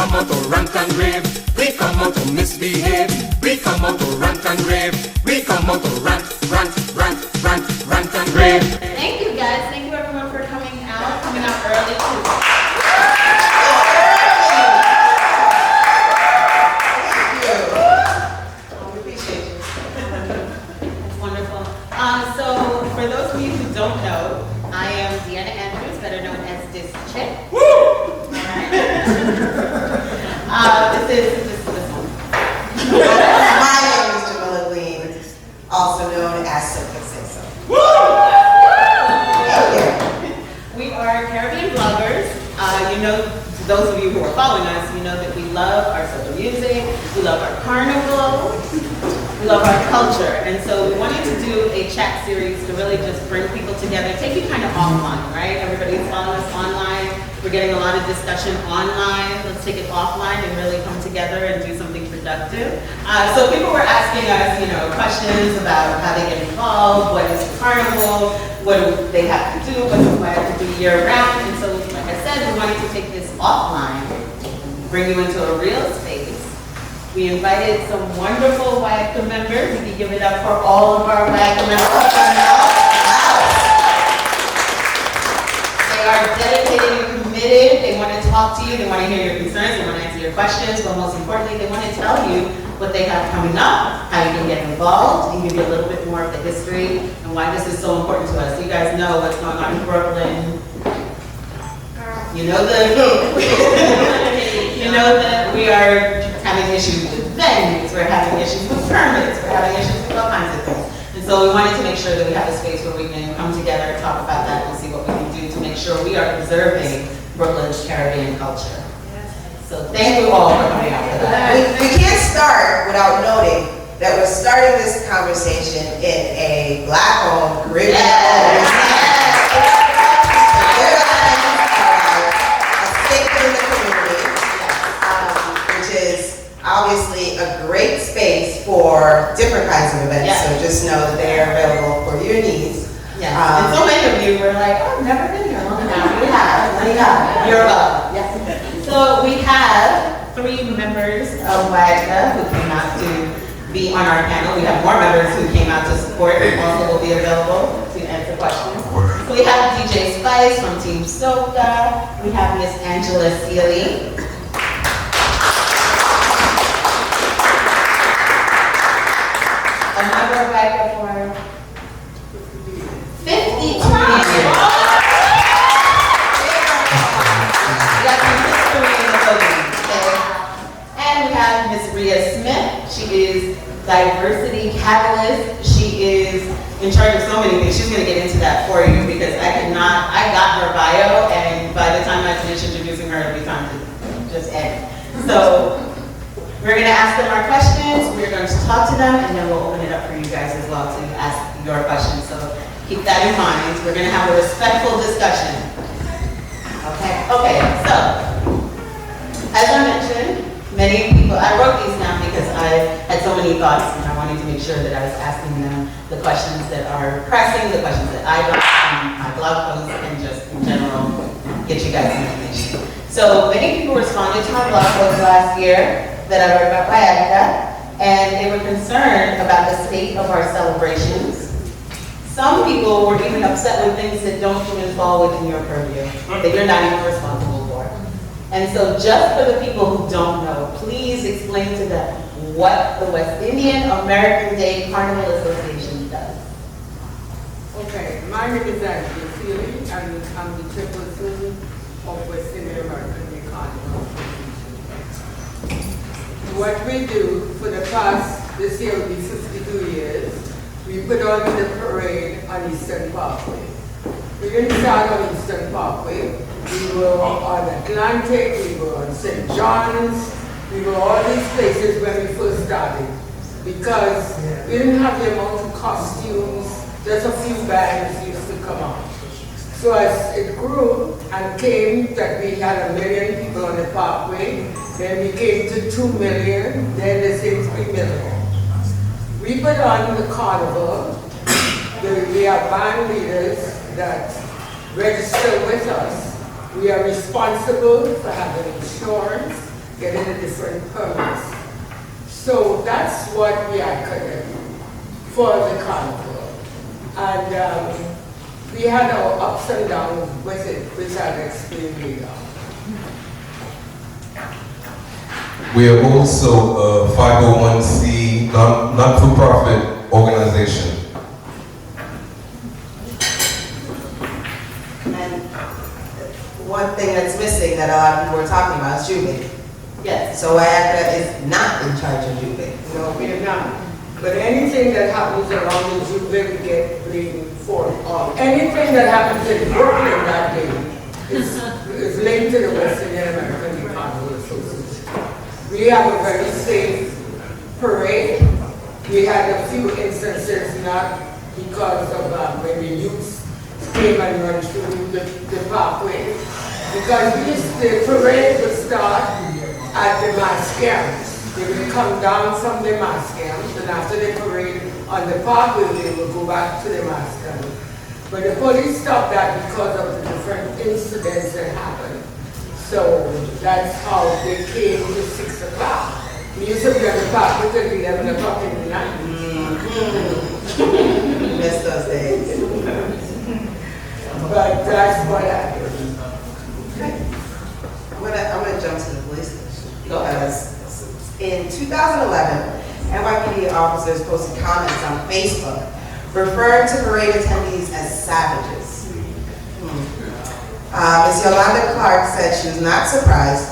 come out to rant and rave. We come out to misbehave. We come out to rant and rave. We come out to rant and rave. Thank you guys. Thank you everyone for coming out early too. So, for those of you who don't know, I am Deanna Andrews, better known as DysChick. This one. My name is Jamila Green, also known as SocaSaySo. We are Caribbean bloggers. Those of you who are following us, you know that we love our social music, we love our carnival, we love our culture, and so we wanted to do a chat series to really just bring people together, take you kind of offline, right? Everybody's following us online. We're getting a lot of discussion online. Let's take it offline and really come together and do something productive. So people were asking us, questions about how they get involved, what is the carnival, what do they have to do, what do I have to do year round, and so like I said, we wanted to take this offline, bring you into a real space. We invited some wonderful WAGCA members. We can give it up for all of our WAGCA members. They are dedicated and committed. They want to talk to you. They want to hear your concerns. They want to answer your questions. But most importantly, they want to tell you what they have coming up, how you can get involved, and give you a little bit more of the history and why this is so important to us. You guys know what's going on in Brooklyn. You know that we are having issues with venues, we're having issues with permits, we're having issues with all kinds of things. And so we wanted to make sure that we have a space where we can come together and talk about that and see what we can do to make sure we are preserving Brooklyn's Caribbean culture. So thank you all for coming out for that. We can't start without noting that we're starting this conversation in a Black-owned Caribbean obviously a great space for different kinds of events, so just know that they are available for your needs. And so many of you were like, oh, I've never been here. Well, now we have. You're welcome. Yes. So we have 3 members of WAGCA who came out to be on our panel. We have more members who came out to support and also will be available to answer questions. So we have DJ Spice from Team Soca. We have Miss Angela Seeley. A member of WAGCA for 52 years. We got some history in the building, okay? And we have Miss Rhea Smith. She is diversity catalyst. She is in charge of so many things. She's going to get into that for you because I got her bio, and by the time I finish introducing her, it'll be time to just end. So we're going to ask them our questions, we're going to talk to them, and then we'll open it up for you guys as well to ask your questions. So keep that in mind. We're going to have a respectful discussion. Okay, so as I mentioned, many people, I wrote these down because I had so many thoughts and I wanted to make sure that I was asking them the questions that are pressing, the questions that I got from my blog posts, and just in general, get you guys information. So many people responded to my blog post last year that I wrote about WAGCA, and they were concerned about the state of our celebrations. Some people were even upset with things that don't even fall within your purview, that you're not even responsible for. And so just for the people who don't know, please explain to them what the West Indian American Day Carnival Association does. Okay, my name is Angela Seeley, and I'm the chairperson of West Indian American Day Carnival Association. What we do for the past, this year will be 52 years, we put on the parade on Eastern Parkway. We didn't start on Eastern Parkway. We were on Atlantic, we were on St. John's, we were all these places when we first started because we didn't have the amount of costumes, just a few bands used to come on. So as it grew and came that we had 1 million people on the parkway, then we came to 2 million, then they said 3 million. We put on the carnival. We have band leaders that register with us. We are responsible for having insurance. getting the different permits. So that's what we are cutting for the carnival. And we had our ups and downs with it, which I'll explain later. We are also a 501c non-for-profit organization. And one thing that's missing that a lot of people were talking about is Jubilee. Yes. So IACA is not in charge of Jubilee. No, we are not. But anything that happens around the Jubilee, we get blamed for. Anything that happens in Brooklyn that day is linked to the West Indian American Carnival Association. We have a very safe parade. We had a few instances, not because of when the youth came and run through the parkway, because the parade would start at the mass camps. They would come down from the mass camps, and after the parade on the parkway, they would go back to the mass camp. But the police stopped that because of the different incidents that happened. So that's how they came to 6 o'clock. We used to be on the parkway till 11 o'clock in the night. Miss those days. But that's what happened. Okay. I'm gonna jump to the police station. Because in 2011, NYPD officers posted comments on Facebook referring to parade attendees as savages. Ms. Yolanda Clark said she was not surprised,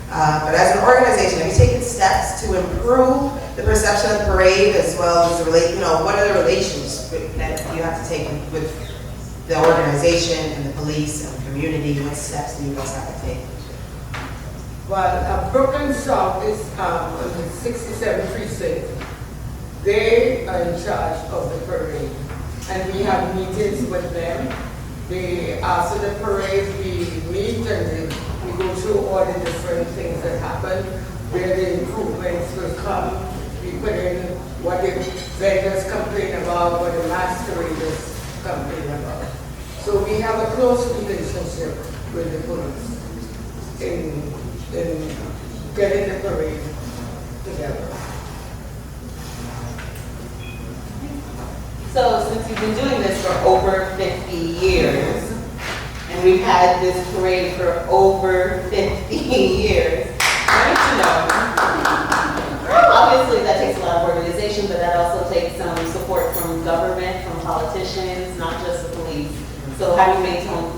but as an organization, have you taken steps to improve the perception of the parade as well as what are the relations that you have to take with the organization and the police and the community? What steps do you guys have to take? Well, Brooklyn South is on the 67th precinct. They are in charge of the parade, and we have meetings with them. After the parade, we meet and we go through all the different things that happen, where the improvements will come. We put in what the vendors complain about, what the masqueraders complain about. So we have a close relationship with the police in getting the parade together. So since you've been doing this for over 50 years, and we've had this parade for over 50 years, I need to know, obviously that takes a lot of organization, but that also takes some support from government, from politicians, not just the police. So how do you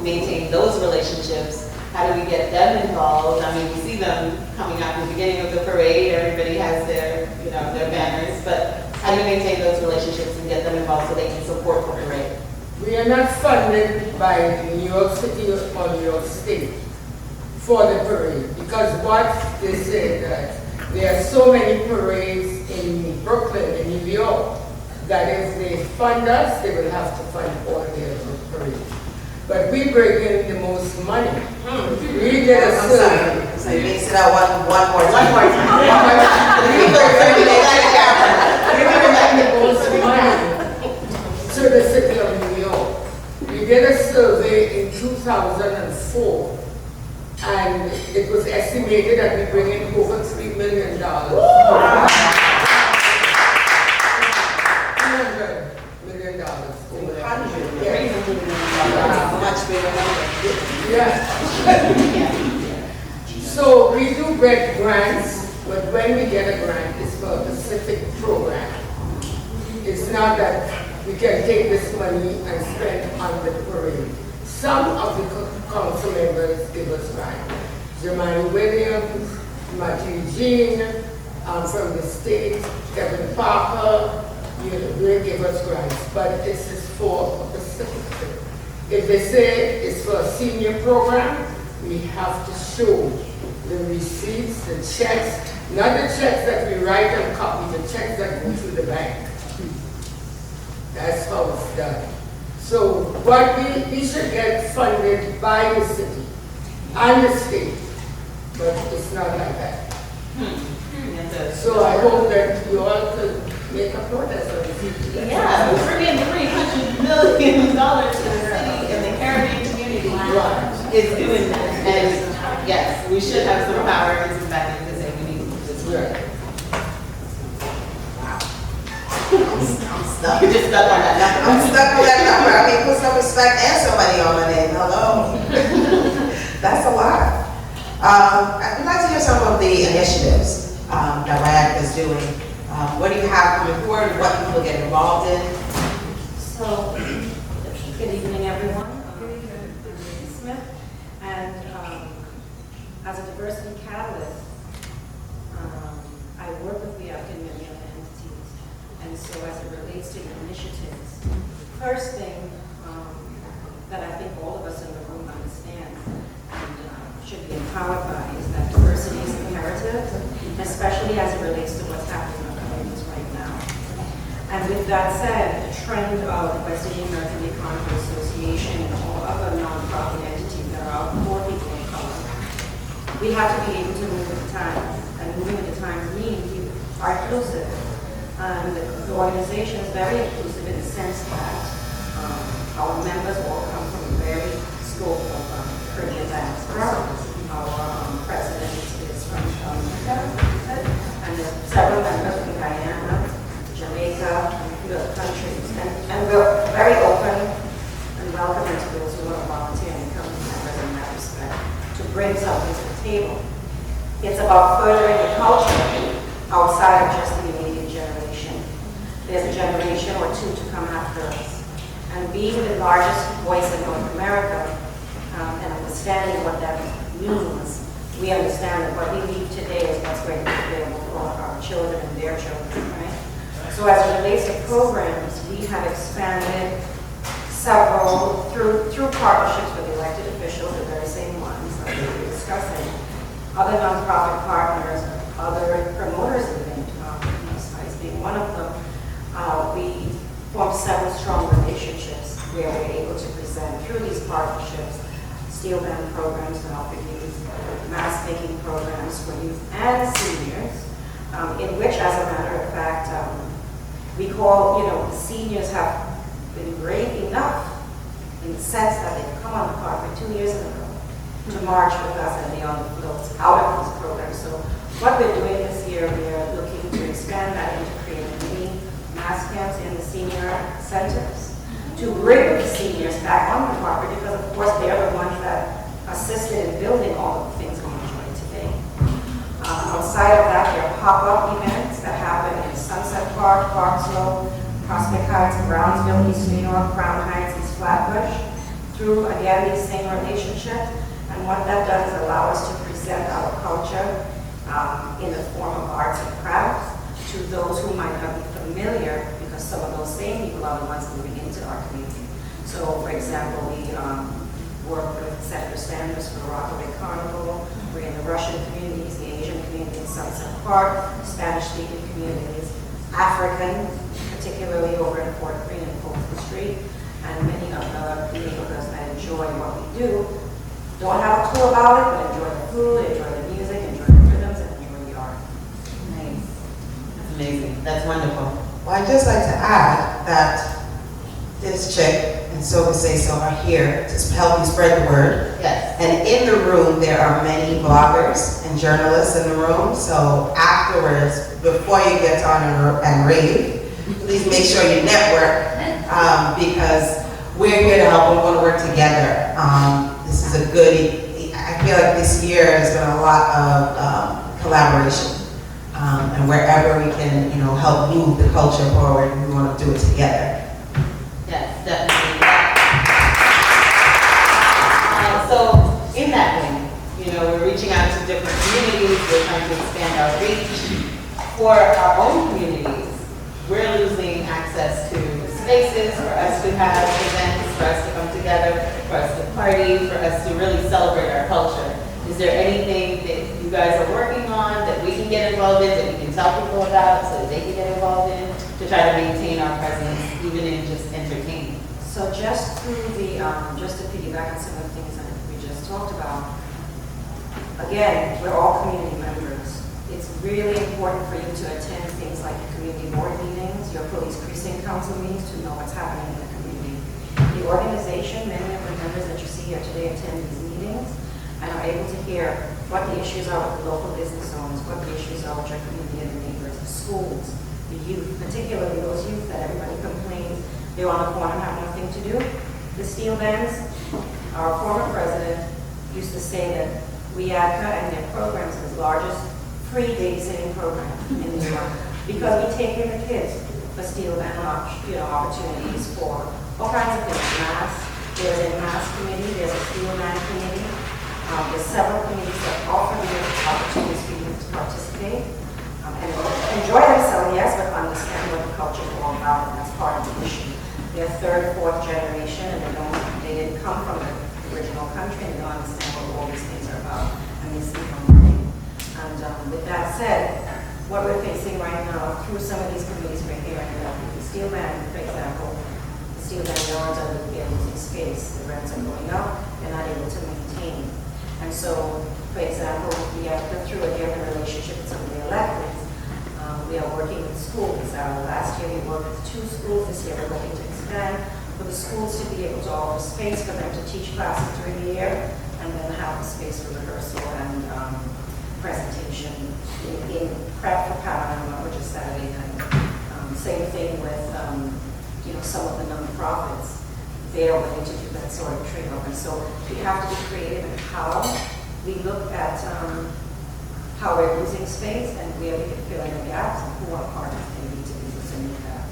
maintain those relationships? How do we get them involved? I mean, we see them coming out in the beginning of the parade, everybody has their banners, but how do you maintain those relationships and get them involved so they can support the parade? We are not funded by New York City or New York State for the parade, because what they say that there are so many parades in Brooklyn and New York that if they fund us, they will have to fund all their parades. But we bring in the most money. We get a survey. So you need to sit out one more time. One more time. We bring the most money to the city of New York. We did a survey in 2004, and it was estimated that we bring in over $3 million. $300 million. Much bigger number. Yeah. So we do get grants, but when we get a grant, it's for a specific program. It's not that we can take this money and spend on the parade. Some of the council members give us grants. Jemima Williams, Matthew Jean, from the state, Kevin Parker, they give us grants, but this is for a specific thing. If they say it's for a senior program, we have to show the receipts, the checks, not the checks that we write and copy, the checks that go to the bank. That's how it's done. So what we should get funded by the city and the state, but it's not like that. So I hope that you all could make a protest on it. Yeah, we're bringing $300 million to the city and the Caribbean community is doing that. And yes, Yes, we should have some power and some backing to say we need to move this work. Wow. I'm stuck. You're just stuck on that number. I'm stuck on that number. I mean, put some respect and some money on my name. Hello. That's a lot. I'd like to hear some of the initiatives that RAD is doing. What do you have coming forward? What people get involved in? So, good evening, everyone. I'm Lady Smith, and as a diversity catalyst, I work with the African American entities, and so as it relates to the initiatives, first thing that I think all of us in the room understand and should be empowered by is that diversity is imperative, especially as it relates to what's happening in our communities right now. And with that said, the trend of West Indian American Carnival Association and all other nonprofit entities that are out for people of color, we have to be able to move with the times. And moving with the times means you are inclusive. And the organization is very inclusive in the sense that our members all come from a very scope of Caribbean diaspora. Our president is from Jamaica, and there's several members from Guyana, Jamaica, and a few other countries. And we're very open and welcoming to those who want to volunteer and become members in that respect to bring something to the table. It's about furthering the culture outside of just the immediate generation. There's a generation or two to come after us. And being the largest voice in North America and understanding what that means, we understand that what we leave today is what's going to be available for our children and their children, right? So as it relates to programs, we have expanded several through partnerships with elected officials, the very same ones that we were discussing, other nonprofit partners, other promoters even, Spice being one of them. We formed several strong relationships where we're able to present through these partnerships steel band programs to help youth, mask making programs for youth and seniors, in which, as a matter of fact, we call, the seniors have been brave enough in the sense that they've come on the carpet 2 years ago to march with us and be on the floats out of these programs. So what we're doing this year, we are looking to expand that into creating mini mass camps in the senior centers to bring the seniors back on the carpet, because of course they're the ones that assisted in building all of the things we enjoy today. Outside of that, there are pop-up events that happen in Sunset Park, Clarksville, Prospect Heights, Brownsville, East New York, Crown Heights, East Flatbush, through, again, these same relationships. And what that does is allow us to present our culture in the form of arts and crafts to those who might not be familiar, because some of those same people are the ones moving into our community. So, for example, we work with Senator Sanders for Rockaway Carnival. We're in the Russian communities, the Asian community in Sunset Park, Spanish-speaking communities, African, particularly over in Fort Greene and Fulton Street, and many of the neighborhoods that enjoy what we do. Don't have a clue about it, but enjoy the food, enjoy the music, enjoy the rhythms, and enjoy the art. Nice. That's amazing. That's wonderful. Well, I'd just like to add that DysChick and SocaSaySo are here to help you spread the word. Yes. And in the room, there are many bloggers and journalists in the room. So afterwards, before you get on and rave, please make sure you network because we're here to help and we want to work together. This is a good, I feel like this year has been a lot of collaboration. And wherever we can, help move the culture forward, we want to do it together. Yes, definitely. So in that way, we're reaching out to different communities. We're trying to expand our reach. For our own communities, we're losing access to spaces for us to have events, for us to come together, for us to party, for us to really celebrate our culture. Is there anything that you guys are working on that we can get involved in, that we can tell people about so that they can get involved in, to try to maintain our presence, even in just entertainment? So just through the, just to piggyback on some of the things that we just talked about, again, we're all community members. It's really important for you to attend things like your community board meetings, your police precinct council meetings, to know what's happening in the community. The organization, many of the members that you see here today attend these meetings, and are able to hear what the issues are with the local business owners, what the issues are with your community and the neighbors, the schools, the youth, particularly those youth that everybody complains they're on the corner and have nothing to do. The steel bands, our former president used to say that WIADCA and their programs is the largest free babysitting program in New York because we take in the kids for steel band opportunities for all kinds of things. Mass, there's a mass committee, there's a steel band committee. There's several committees that offer the opportunities for you to participate and enjoy themselves, yes, but understand what the culture is all about, and that's part of the mission. They're third, fourth generation, and they didn't come from the original country, and they don't understand what all these things are about, and they see from learning. And with that said, what we're facing right now through some of these committees we're hearing about the steel band, for example, the steel band yards are losing space, the rents are going up, they're not able to maintain. And so, for example, we have been through a different relationship with some of the electeds. We are working with schools. Last year we worked with 2 schools. This year we're looking to expand for the schools to be able to offer space for them to teach classes during the year and then have the space for rehearsal and presentation in prep for Carnival, which is Saturday night. Same thing with some of the non-profits. They are willing to do that sort of trade-off. And so we have to be creative in how we look at how we're losing space and where we can fill in the gaps and who our partners can be to do this in the gap.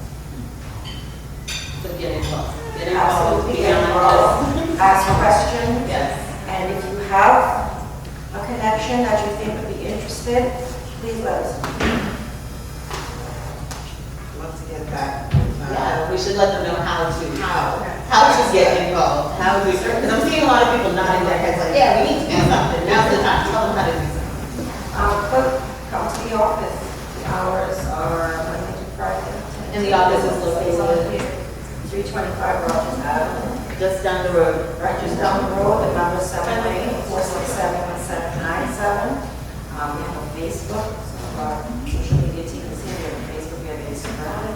So get involved. Absolutely, get involved. Ask questions. Yes. And if you have a connection that you think would be interested, please let us know. Love to get that. Yeah, we should let them know how to get involved. Because I'm seeing a lot of people nodding their heads like, yeah, we need to do something. Now's the time. Tell them how to do something. Come to the office. The hours are Monday to Friday. And the office is located 325 Rogers Avenue. just down the road. Right, just down the road, the number 718-467-1797. We have a Facebook, social media team is here. We have Facebook, we have Instagram.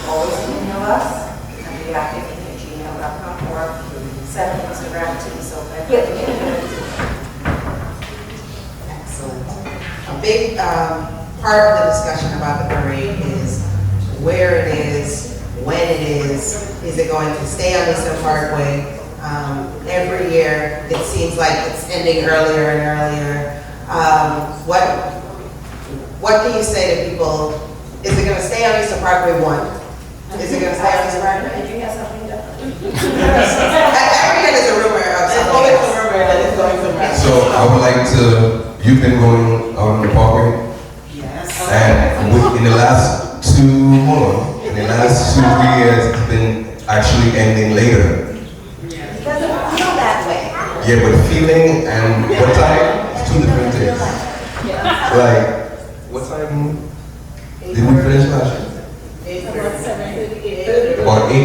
Always email us at reactive@gmail.com or send an Instagram to me so that Excellent. A big part of the discussion about the parade is where it is, when it is it going to stay on Eastern Parkway? Every year, it seems like it's ending earlier and earlier. What can you say to people? Is it going to stay on Eastern Parkway 1? Is it going to stay on Eastern Parkway? Did you have something different? Every year there's a rumor of There's something always a else. rumor that it's going somewhere. So I would like to, you've been going out on the parkway, Yes. and in the last 2 years, it's been actually ending later. It doesn't feel that way. Yeah, but feeling and what time, it's 2 different things. Like, what time did we finish last year? About 8,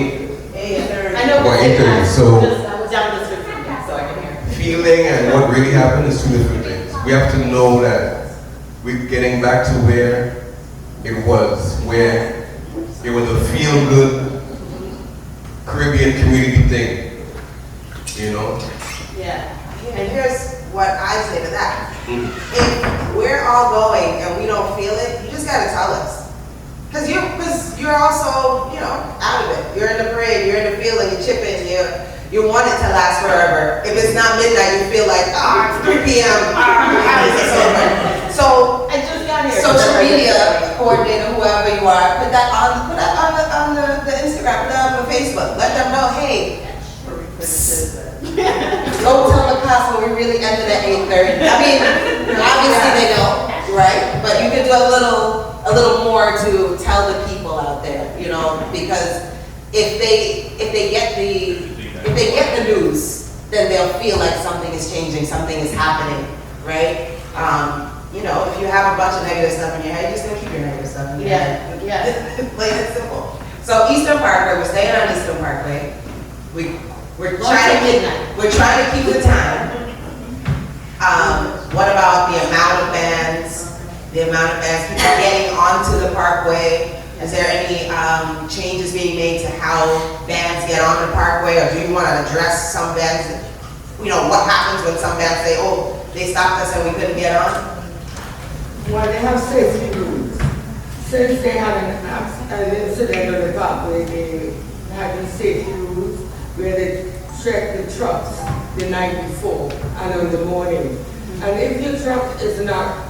I know. Well, 8:30, so- I was down this 15, so I can hear. feeling and what really happened is 2 different things. We have to know that we're getting back to where it was, where it was a feel-good Caribbean community thing, you know? Yeah. And here's what I say to that. If we're all going and we don't feel it, you just gotta tell us. Cause you're also, out of it. You're in the parade, you're in the field and you chip in, you want it to last forever. If it's not midnight, you feel like, it's 3 p.m. How is this over? So, I just got here. social media coordinator, whoever you are, put that on the Instagram, put that on the Facebook. Let them know, hey, go tell the class when we really ended at 8:30. I mean, obviously they don't, right? But you could do a little more to tell the people out there, because if they get the news, then they'll feel like something is changing, something is happening, right? If you have a bunch of negative stuff in your head, you're just gonna keep your negative stuff in your head. Yeah. Plain and simple. So Eastern Parkway, we're staying on Eastern Parkway. We're trying to keep the time. What about the amount of bands? People getting onto the parkway? Is there any changes being made to how bands get on the parkway, or do you want to address some bands? you know, what happens when some bands say, oh, they stopped us and we couldn't get on? Well, they have safety rules. Since they had an incident on the parkway, they had these safety rules where they check the trucks the night before and on the morning. And if your truck is not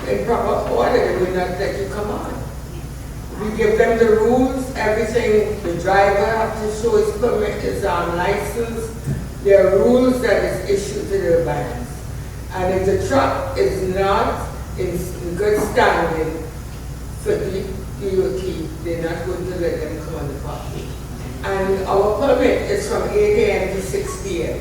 in proper order, they will not let you come on. We give them the rules, everything. The driver has to show his permit, his license. There are rules that is issued to the bands. And if the truck is not in good standing for the DOT, they're not going to let them come on the parkway. And our permit is from 8 a.m. to 6 p.m.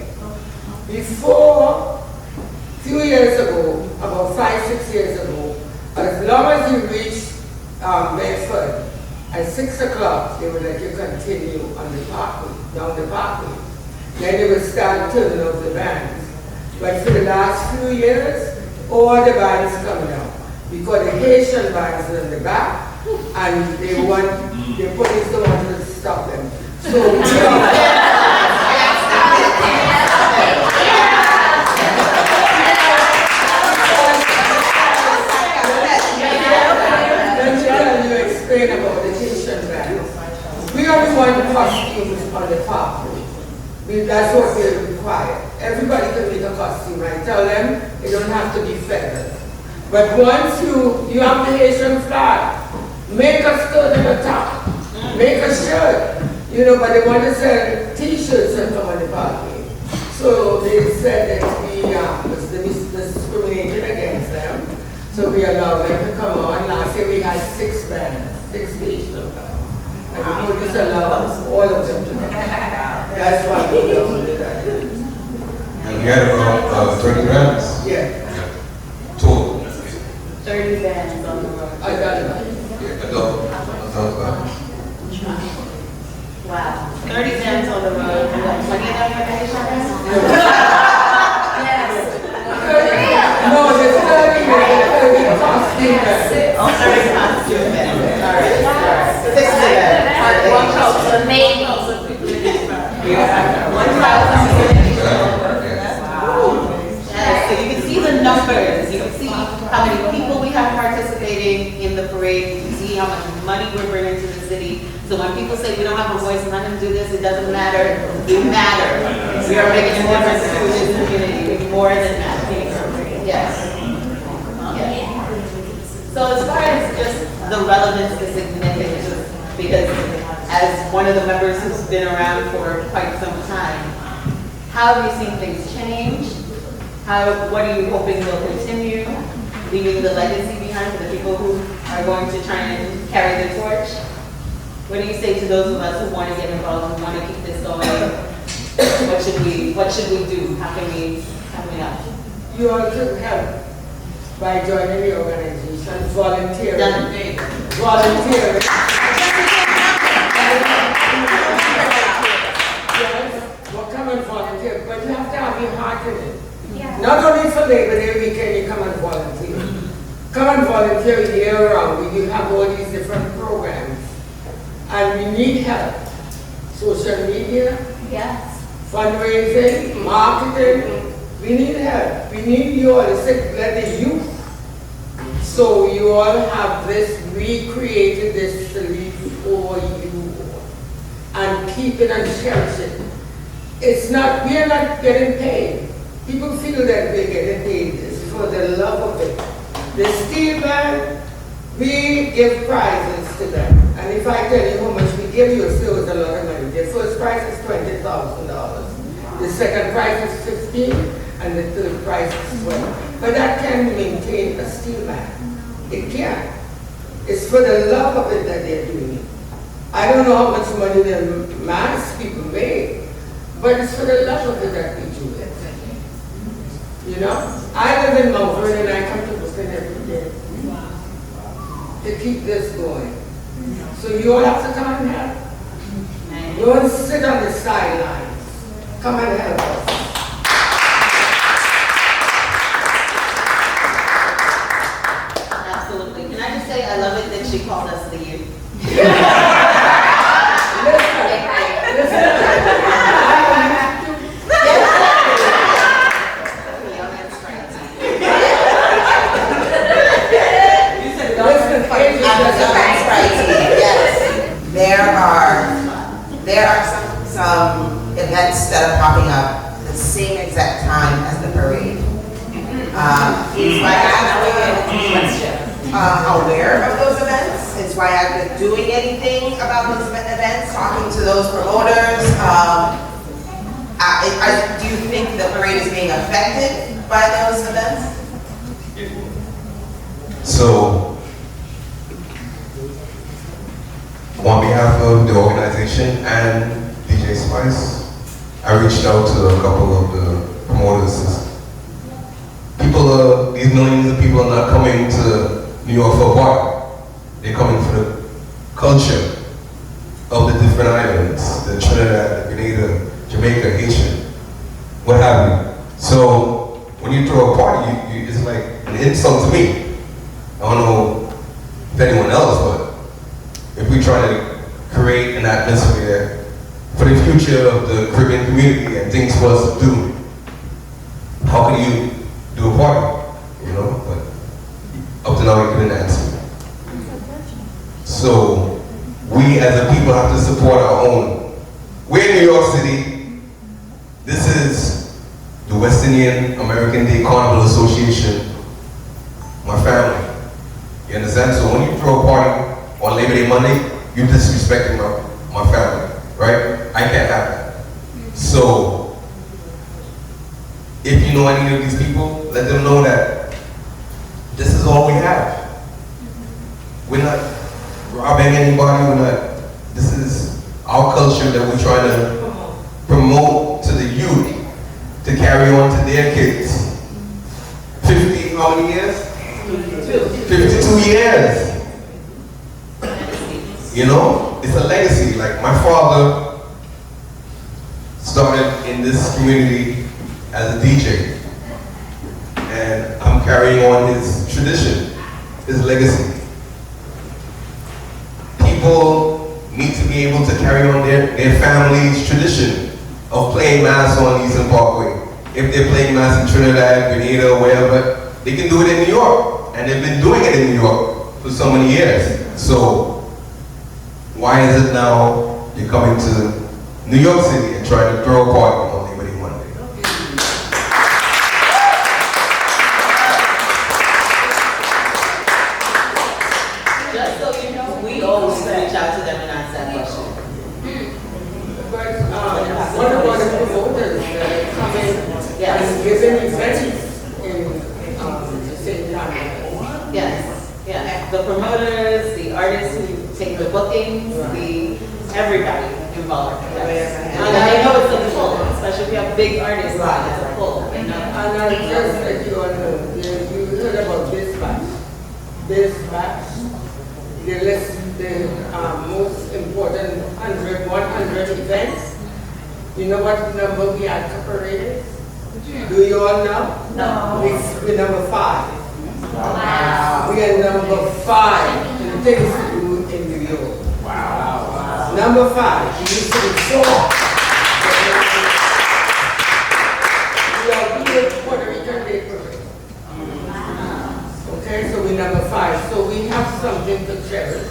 Before, a few years ago, about 5-6 years ago, as long as you reach Bedford at 6 o'clock, they would let you continue on the parkway, down the parkway. Then they would start turning off the bands. But for the last few years, all the bands come down because the Haitian bands are in the back, and they want the police don't want to stop them. So we explain about the Haitian bands. We only want costumes on the parkway. That's what they require. Everybody can make a costume. I tell them it don't have to be feathers. But once you have the Haitian flag, make a skirt and a top, make a shirt, you know, but they want to sell t-shirts and come on the party. So they said that we was discriminating against them. So we allowed them to come on. Last year we had 6 bands, 6 Haitian bands. And the police allowed all of them to come. That's why we don't do that. And we had about 30 bands. Yeah. Total. 30 bands on the road. Yeah, adult bands. Wow. 30 bands on the road. And what, 20 of them are Haitian? Yes. No, there's 30 costume bands. Oh, 30 costume bands. All right. 6 of them. One culture. Main culture. Yeah. 1,000. So you can see the numbers. You can see how many people we have participating in the parade. You can see how much money we're bringing to the city. So when people say we don't have a voice and let them do this, it doesn't matter. We matter. We are making a difference to this community. We more than that. Yes. So as far as just the relevance, the significance, because as one of the members who's been around for quite some time, how have you seen things change? What are you hoping will continue? Leaving the legacy behind for the people who are going to try and carry the torch? What do you say to those of us who want to get involved, who want to keep this going? What should we do? How can we help? You all could help by joining the organization, volunteering. Volunteering. Yes, well, come and volunteer, but you have to have your heart in it. Yeah. Not only for Labor Day weekend, you come and volunteer. Come and volunteer year round. We have all these different programs. And we need help. Social media. Yes. Fundraising, marketing. We need help. We need you all to let the youth. So you all have this, we created this to leave for you and keep it and cherish it. It's not, we are not getting paid. People feel that we're getting paid. It's for the love of it. The steel band, we give prizes to them. And if I tell you how much we give you, still is a lot of money. The first prize is $20,000. The second prize is $15,000. And the third prize is 12. But that can maintain a steel band. It can. It's for the love of it that they're doing it. I don't know how much money the mass people make, but it's for the love of it that we do it. You know? I live in Mount Vernon and I come to Brooklyn every day to keep this going. So you all have to come and help. Don't sit on the sidelines. Come and help us. I love it that she called us the youth. that are popping up the same exact time as the parade. It's why I'm aware of those events. It's why I've been doing anything about those events, talking to those promoters. Do you think the parade is being affected by those events? So, on behalf of the organization and DJ Spice, I reached out to a couple of the promoters. These millions of people are not coming to New York for a party. They're coming for the culture of the different islands, the Trinidad, the Grenada, Jamaica, Haitian, what have you. So when you throw a party, it's like an insult to me. I don't know if anyone else, but if we try to create an atmosphere for the future of the Caribbean community and things for us to do, how can you do a party? You know, but up to now we couldn't answer. So we as a people have to support our own. We're in New York City. This is the West Indian American Day Carnival Association, my family. You understand? So when you throw a party on Labor Day Monday, you're disrespecting my family, right? I can't have that. So if you know any of these people, let them know that this is all we have. We're not robbing anybody, this is our culture that we're trying to promote to the youth to carry on to their kids. 50, how many years? 52 years. You know, it's a legacy. Like my father started in this community as a DJ. And I'm carrying on his tradition, his legacy. People need to be able to carry on their family's tradition of playing mass on Eastern Parkway. If they're playing mass in Trinidad, Grenada, or wherever, they can do it in New York. And they've been doing it in New York for so many years. So why is it now you're coming to New York City and trying to throw a party on Labor Day Monday? Just so you know, we always reach out to them and ask that question. But what about the promoters that come in and give an event in the same time? Yes, yeah. The promoters, the artists who take the bookings, everybody involved. Yes. And I know it's a pull, especially if you have big artists, it's a pull. And I just let you all know, you heard about DysChick. They list the most important 100 events. You know what number we had to parade is? Do you all know? No. We're number 5. Wow. We are number 5 in things to do in New York. Wow. Number 5. You used to be sure. We are doing Puerto Rican Day Parade. Okay, so we're number 5. So we have something to cherish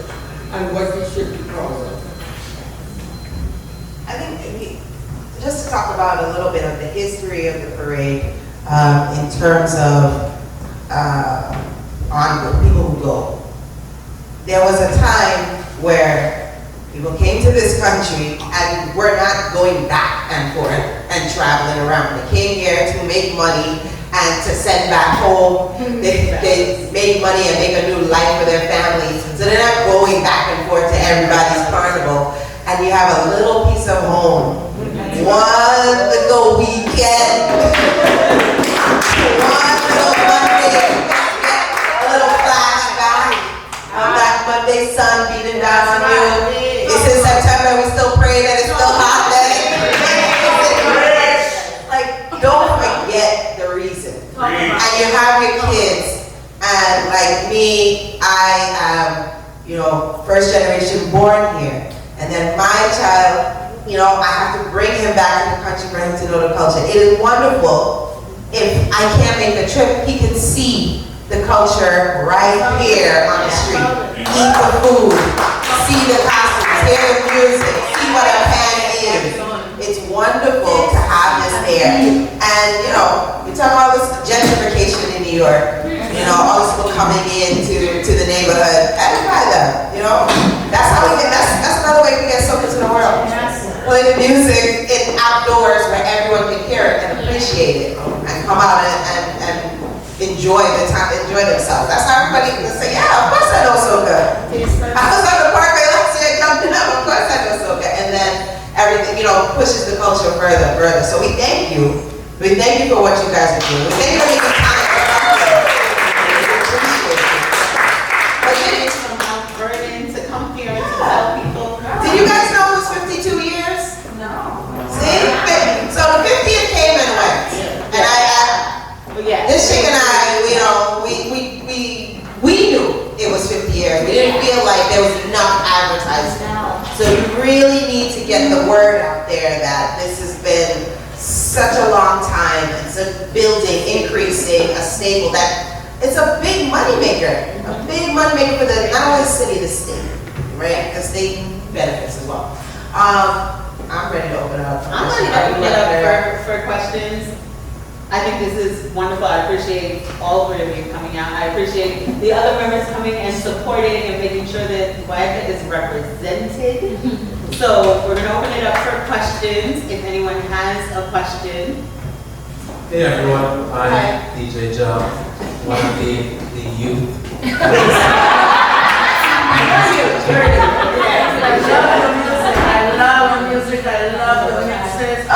and what we should be proud of. I think just to talk about a little bit of the history of the parade in terms of on the people who go. There was a time where people came to this country and were not going back and forth and traveling around. They came here to make money and to send back home. They made money and make a new life for their families. So they're not going back and forth to everybody's carnival. And you have a little piece of home. One little weekend. One little Monday. A little flashback. On that Monday sun beating down on you. It's in September, we still pray that it's still hot then. Like, don't forget the reason. And you have your kids. And like me, I am, first generation born here. And then my child, I have to bring him back to the country for him to know the culture. It is wonderful if I can't make the trip, he can see the culture right here on the street. Eat the food, see the costumes, hear the music, see what a pan is. It's wonderful to And, you know, we talk about this gentrification in New York, you know, all these people coming into the neighborhood. Edify them, you know. That's how we get, that's another way we get soca to the world. Play the music in outdoors where everyone can hear it and appreciate it and come out and enjoy the time, enjoy themselves. That's how everybody can say, yeah, of course I know soca. I was on the parkway last year jumping up, of course I know soca. And then everything, you know, pushes the culture further. So we thank you. We thank you for what you guys are doing. We thank you for making time to come here. But It's from Mount Vernon to come here and to tell people. did you guys know it was 52 years? No. See? So the 50th came and went. And But yeah. this chick and I, you know, we knew it was 50 years. We didn't feel like there was enough advertising. So you really need to get the word out there that this has been such a long time. It's a building, increasing, a stable, that it's a big money maker. A big money maker for the, not only the city, the state, right? The state benefits as well. I'm ready to open it up. I'm ready to open it up for questions. I think this is wonderful. I appreciate all three of you coming out. I appreciate the other members coming and supporting and making sure that WAGA is represented. So we're going to open it up for questions. If anyone has a question. Hey everyone, I'm DJ Joe, one of the youth. I love the music. I love the mixes.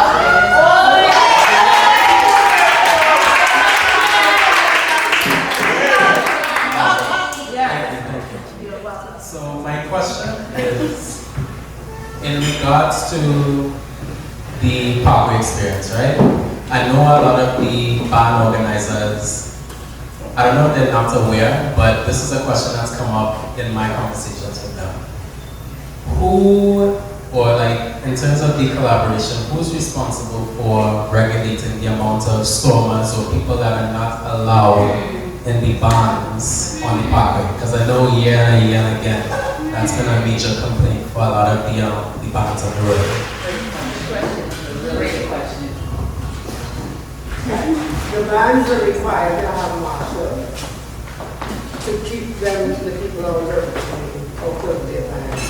So my question is, in regards to the Parkway experience, right? I know a lot of the band organizers, I don't know if they're not aware, but this is a question that's come up in my conversations with them. Who, or like in terms of the collaboration, who's responsible for regulating the amount of stormers or people that are not allowed in the bands on the Parkway? Because I know year and again, that's been a major complaint for a lot of the bands on the road. Great question. The bands are required to have marshals to keep them, the people on the out of their bands.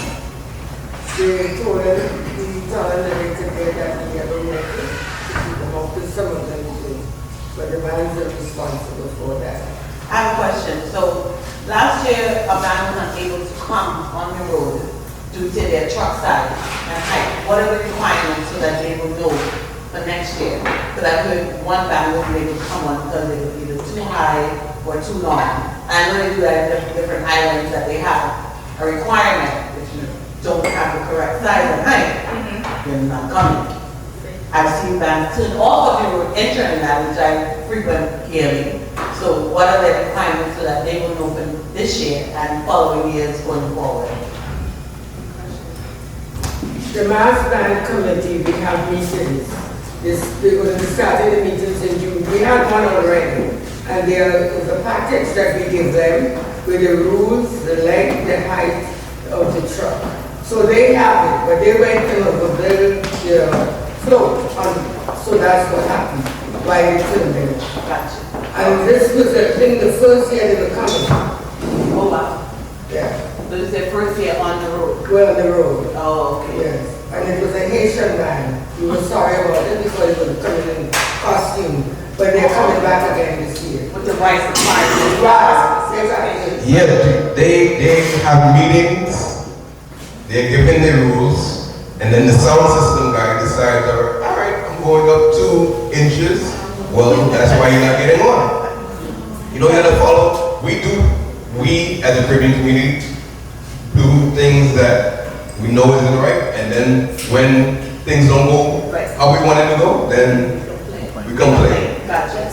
They told them, we told them that they could get that together with it, to keep them up, because some of them do. But the bands are responsible for that. I have a question. So last year, a band was not able to come on the road due to their truck size and height. What are the requirements so that they will know for next year? Because I heard one band wasn't able to come on because it was either too high or too long. I know they do that in different islands that they have a requirement. If you don't have the correct size and height, you're not coming. I've seen bands turn off of the road entering that, which I frequent yearly. So what are the requirements so that they will know for this year and following years going forward? The mass band committee, we have meetings. We're going to be starting the meetings in June. We had one already. And there is a package that we give them with the rules, the length, the height of the truck. So they have it, but they went to build the float on, so that's what happened. Why they turned them. Gotcha. And this was, I think, the first year they were coming. Oh, wow. Yeah. So it's their first year on the road? Well, on the road. Oh, okay. Yes. And it was a Haitian band. We were sorry about it because it was coming in costume. But they're coming back again this year. With the right requirements? Right. Exactly. Yeah, they have meetings, they're given the rules, and then the sound system guy decides, all right, I'm going up 2 inches. Well, that's why you're not getting on. You know, you gotta follow. We as a Caribbean community do things that we know isn't right, and then when things don't go how we want it to go, then we complain. Gotcha.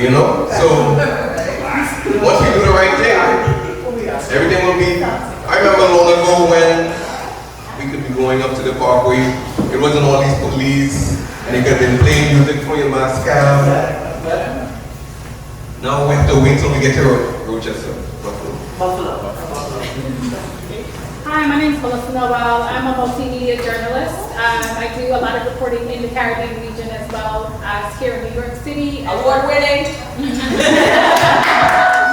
You know? So once we do the right thing, everything will be. I remember long ago when we could be going up to the parkway, it wasn't all these police, and they could have been playing music for your mascara. Now we have to wait till we get to Rochester, Buffalo. Buffalo. Hi Hi, my name is Melissa Noel. I'm a multimedia journalist. I do a lot of reporting in the Caribbean region as well as here in New York City. Award-winning.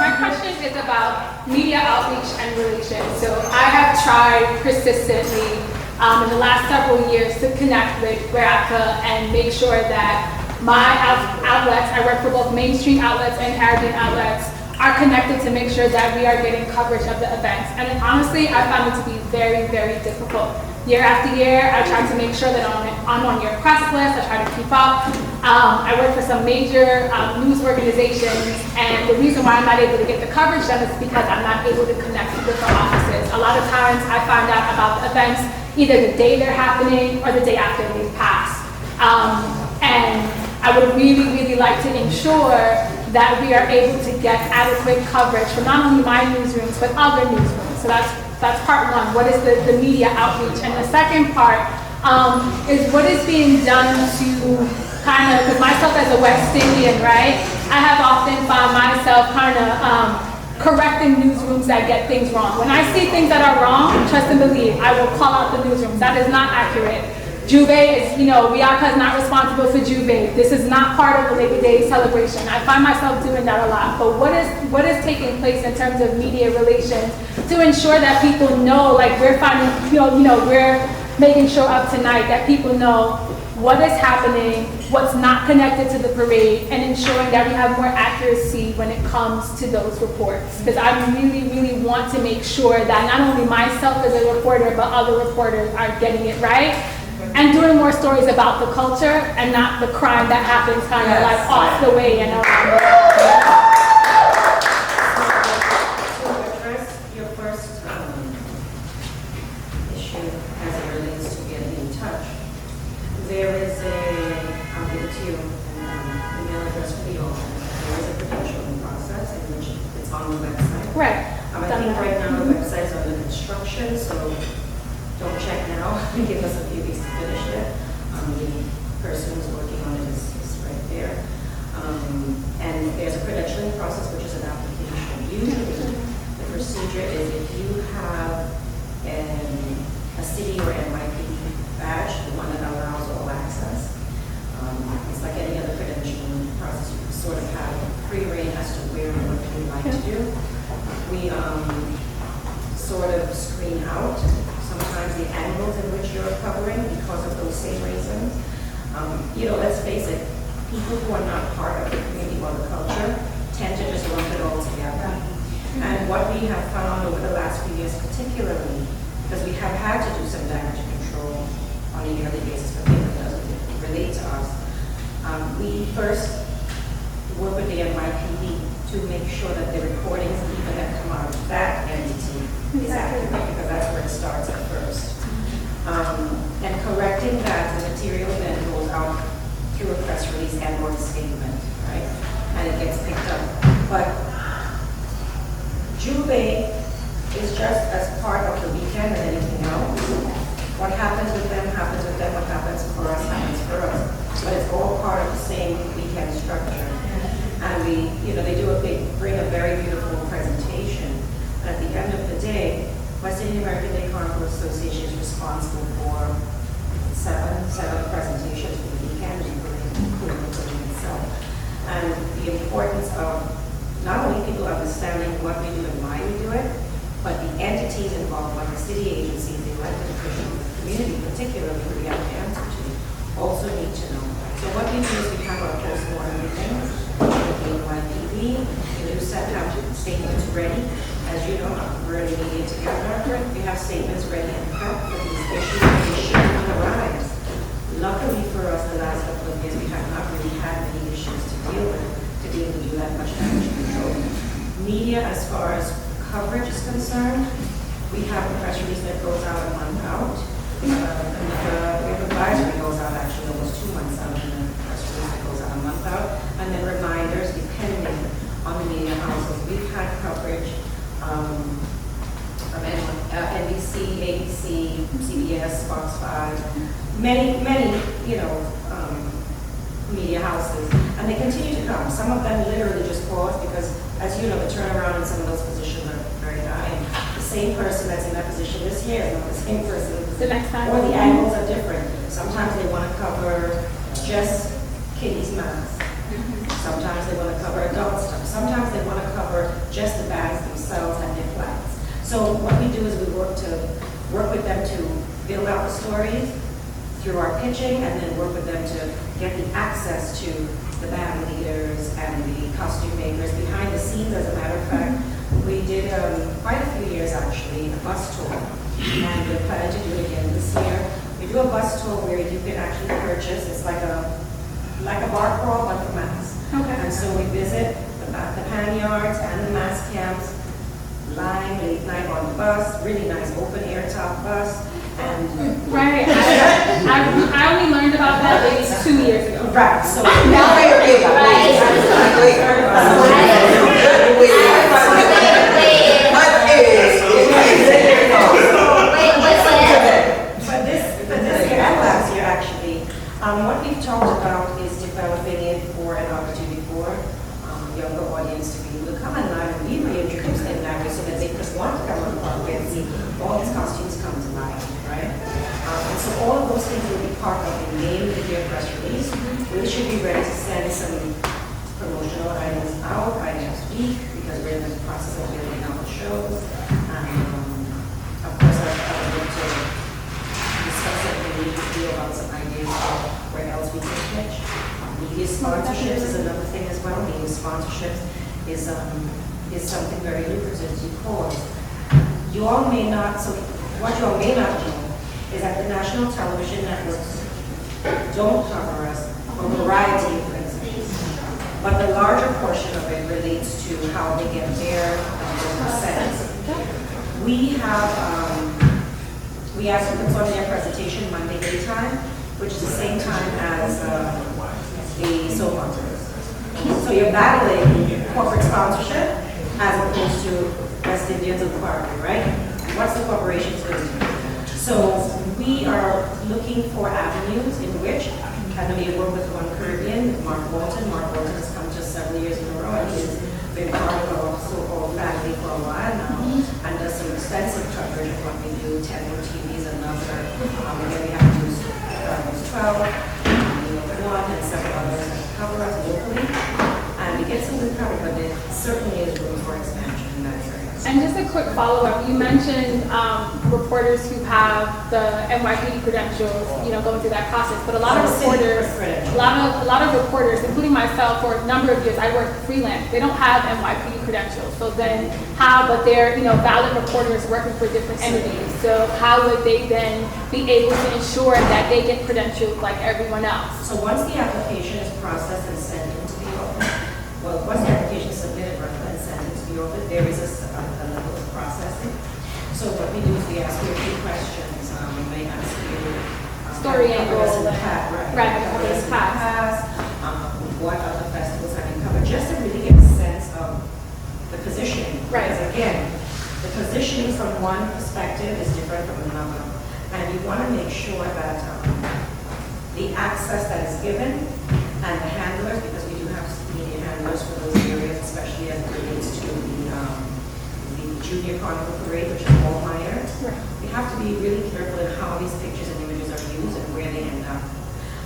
My question is about media outreach and relations. So I have tried persistently in the last several years to connect with GRAPCA and make sure that my outlets, I work for both mainstream outlets and Caribbean outlets, are connected to make sure that we are getting coverage of the events. And honestly, I found it to be very, very difficult. Year after year, I try to make sure that I'm on your press list, I try to keep up. I work for some major news organizations, and the reason why I'm not able to get the coverage done is because I'm not able to connect with the offices. A lot of times I find out about the events either the day they're happening or the day after they've passed. And I would really, really like to ensure that we are able to get adequate coverage from not only my newsrooms, but other newsrooms. So that's part one. What is the media outreach? And the second part is what is being done to kind of, because myself as a West Indian, right, I have often found myself kind of correcting newsrooms that get things wrong. When I see things that are wrong, trust and believe, I will call out the newsrooms. That is not accurate. Juve is, Wiaka is not responsible for Juve. This is not part of the Labor Day celebration. I find myself doing that a lot. But what is taking place in terms of media relations to ensure that people know, like we're finding, we're making sure up tonight that people know what is happening, what's not connected to the parade, and ensuring that we have more accuracy when it comes to those reports. Because I really, really want to make sure that not only myself as a reporter, but other reporters are getting it right. And doing more stories about the culture and not the crime that happens kind of like off the way and around. To address your first issue as it relates to getting in touch, there is I'll give it to you, email address for the owner. There is a credentialing process in which it's on the website. Right. I think right now the website's under construction, so don't check now. Give us a few weeks to finish it. The person who's working on it is right there. And there's a credentialing process, which is an application. Usually, the procedure is if you have a city or NYPD badge, the one that allows all access. It's like any other credentialing process. You sort of have free reign as to where and what you'd like to do. We sort of screen out sometimes the angles in which you're covering because of those same reasons. Let's face it, people who are not part of the community or the culture tend to just lump it all together. And what we have found over the last few years particularly, because we have had to do some damage control on a yearly basis for things that doesn't relate to us, we first work with the NYPD to make sure that the recordings even that come out of that entity is accurate, because that's where it starts at first. And correcting that, the material then goes out through a press release and or a statement, right? And it gets picked up. But Juve is just as part of the weekend as anything else. What happens with them happens with them, what happens for us happens for us. But it's all part of the same weekend structure. And they bring a very beautiful presentation. And at the end of the day, West Indian American Day Carnival Association is responsible for seven presentations for the weekend, including itself. And the importance of not only people understanding what we do and why we do it, but the entities involved, like the city agencies, the elected officials, the community particularly, who we have to answer to, also need to know. So what we do is we have our post-mortem meetings with the NYPD. We do have statements ready. As you know, we're in the media together. We have statements ready and prep for these issues when they arise. Luckily for us, the last couple of years, we have not really had many issues to deal with to be able to do that much damage control. Media, as far as coverage is concerned, we have a press release that goes out a month out. We have advisory goes out actually almost 2 months out, and then press release that goes out a month out, and then reminders depending on the media houses. We've had coverage from NBC, ABC, CBS, Fox 5, many, media houses, and they continue to come. Some of them literally just pause because, as you know, the turnaround in some of those positions are very high. And the same person that's in that position this year is not the same person The next time. or the angles are different. Sometimes they want to cover just kiddies' masks. Sometimes they want to cover adult stuff. Sometimes they want to cover just the bands themselves and their flags. So what we do is we work with them to build out the stories through our pitching, and then work with them to get the access to the band leaders and the costume makers behind the scenes. As a matter of fact, we did quite a few years actually a bus tour, and we're planning to do it again this year. We do a bus tour where you can actually purchase. It's like a bar crawl but for masks. Okay. And so we visit the pan yards and the mask camps, lying late night on the bus, really nice open air top bus. And Right. I only learned about that maybe 2 years ago. right, so Now for this year and last year actually, what we've talked about is developing it for an opportunity for younger audience to be able to come online and we reintroduce them that way so that they just want to come on the parkway and see all these costumes come to life, right? And so all of those things will be part of the name of the press release. We should be ready to send some promotional items out by next week because we're in the process of building out the shows. Of course, I would like to discuss it in the video about some ideas of where else we can pitch. Media sponsorships is another thing as well. Media sponsorships is something very lucrative because you all may not, so what you all may not know is that the national television networks don't cover us for a variety of reasons. But the larger portion of it relates to how they get their percent. We asked them to put on their presentation Monday daytime, which is the same time as the soap operas. So you're battling corporate sponsorship as opposed to West Indians of the party, right? What's the corporation's going to do? So we are looking for avenues in which, and we work with One Caribbean, Mark Walton. Mark Walton has come to us several years in a row and he's been part of our so-called family for a while now and does some extensive coverage of what we do. 10 TV is another. Again, we have to use 12, New York 1, and several others that cover us locally. And we get some good coverage, but there certainly is room for expansion in that area. And just a quick follow-up, you mentioned reporters who have the NYPD credentials, going through that process. But a lot of reporters, including myself, for a number of years, I worked freelance. They don't have NYPD credentials. So then but they're, valid reporters working for different entities. So how would they then be able to ensure that they get credentials like everyone else? So once the application is processed and sent into the office, once the application is submitted and sent into the office, there is a level of processing. So what we do is we ask you a few questions. We may ask you Story angles, in the past, what other festivals have you covered, just to really get a sense of the positioning. Right. Because again, the positioning from one perspective is different from another, and you want to make sure that the access that is given and the handlers, because we do have media handlers for those areas, especially as it relates to the Junior Carnival Parade, which is all minor. Right. We have to be really careful in how these pictures and images are used and where they end up.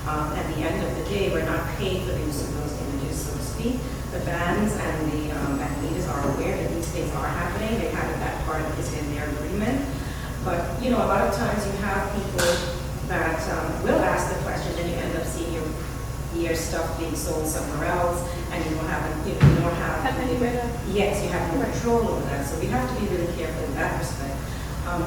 At the end of the day, we're not paid for the use of those images, so to speak. The bands and the band leaders are aware that these things are happening. They have that part is in their agreement. But a lot of times you have people that will ask the questions, and you end up seeing your stuff being sold somewhere else, and you don't have yes, you have no control over that. So we have to be really careful in that respect.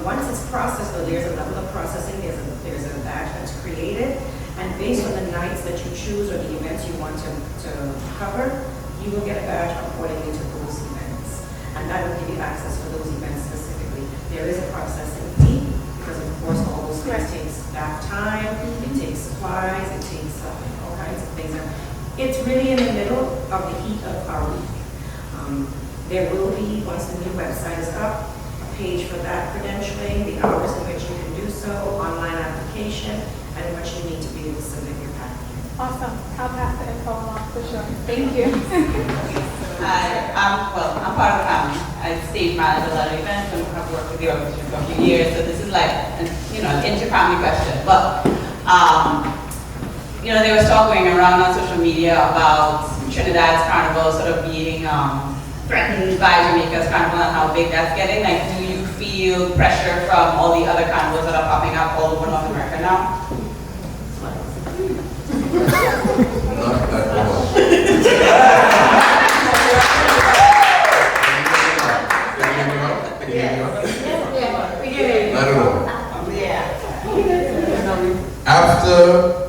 Once it's processed, though, there's a level of processing. There's a batch that's created, and based on the nights that you choose or the events you want to cover, you will get a badge accordingly to those events, and that will give you access for those events specifically. There is a processing fee because, of course, all those things take staff time, it takes supplies, it takes all kinds of things. It's really in the middle of the heat of our week. There will be, once the new website is up, a page for that credentialing, the hours in which you can do so, online application, and what you need to be able to submit your package. Awesome. I'll pass the info along for sure. Thank you. I'm part of the family. I I stage manage a lot of events and have worked with the organization for a few years, so this is like, an inter-family question. But, there was talk going around on social media about Trinidad's Carnival sort of being threatened by Jamaica's Carnival and how big that's getting. Like, do you feel pressure from all the other carnivals that are popping up all over North America now? Not at all. Not at all. After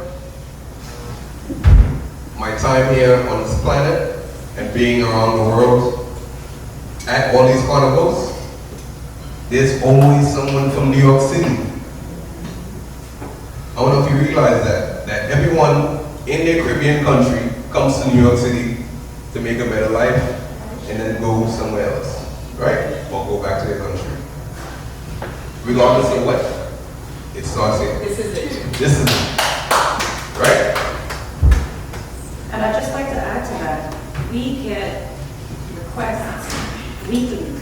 my time here on this planet and being around the world at all these carnivals, there's always someone from New York City. I don't know if you realize that everyone in their Caribbean country comes to New York City to make a better life and then go somewhere else, right? Or go back to their country. Regardless of what, it starts here. This is it. This is it, right? And I'd just like to add to that, we get requests weekly